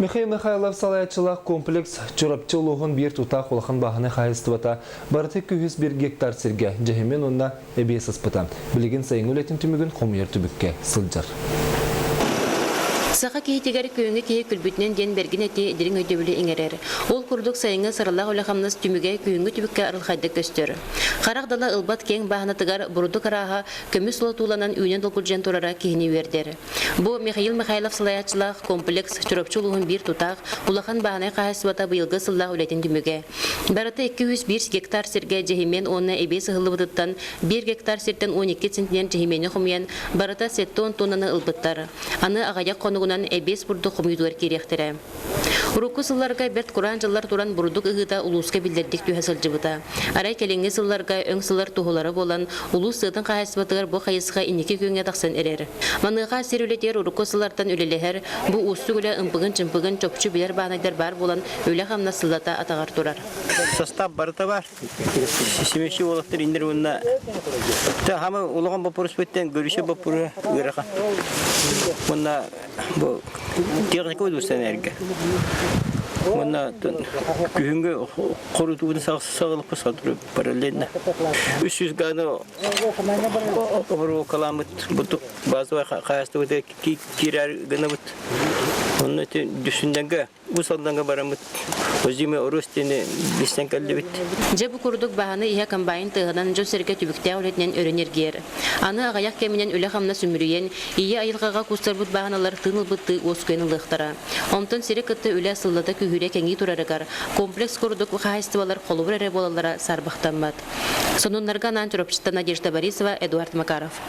Михаил Михайлов салаятчылық комплекс чурапчы улуғын бір тұта қолықын бағыны қайыстывата барты 201 гектар серге жәхемен онна әбес ыспыта. Білеген сайын өлетін түмігін қомер түбікке сылжар. Саха кейтегер күйіңі кейі күлбүтінен ден берген әте едерін өйдебілі еңерер. Ол күрдік сайыңы саралақ өліқамныз түміге күйіңі түбікке арылқайды көстер. Қарақдала ылбат кен бағынатығар бұрды қараға көміс ұлы туланан үйінен долгүлжен тұрара кейіні вердер. Бұл Михаил Михайлов салаятчылақ комплекс чүрөпчі ұлығын бір тұтақ, ұлақан бағынай қағасывата бұйылғы сыллақ өлетін түміге. Барыты 201 гектар серге жехимен оны әбес ғылыбыдыттан 1 гектар сертен 12 центнен жехимені құмиян барыта 7 тоннаны ылбыттар. Аны ағаяқ қонығынан әбес бұрды құмүйдуар керектірі. Урукку сылларға бәрт құран жыллар туран бұрдық ұғыда ұлысқа білдердік түйәсіл жыбыта. Арай кәліңгі сылларға өң сыллар тұғылары болан ұлыс сыдың қағасыбатығар бұл қайысыға инеке күйіңе тақсан әрер. Маныға серулетер урукку сыллардан өлелер, бұл ұсы өлі ымпығын чопчу білер бағынайдар бар болан өлі қамна сыллата атағар тұрар. Состав барыта бар. Семеші олықтыр индер онына. Хамы олыған бапырыс бөттен көріші бапыры ұйраға. Онына бұл техника өдірсен әрге. Онына күйінгі қорытуын сағылып қысқа тұрып параллельно. 300 ғаны обыру каламыт бұтық базы қаясты өте кирар ғаны бұт. Onun için düşündüğünde bu saldanга baramıt. Özüme orostene bizden kaldı bit. Cebu kurduk bahane ihe kambayn tığınan jo serke tübükte öğretinen öğrenir ger. Anı ağayak keminen öle hamna sümürüyen iyi ayılgaga kustarbut bahanalar tığınıl bıttı oskuyeni lıhtara. Ondan serikatı öle sıllada kühüre kengi turarıgar. Kompleks kurduk ve haystivalar kolubur ere bolalara sarbıhtanmat. Sonunlarga Nanturopçı'da Nadежда Борисова, Эдуард Макаров.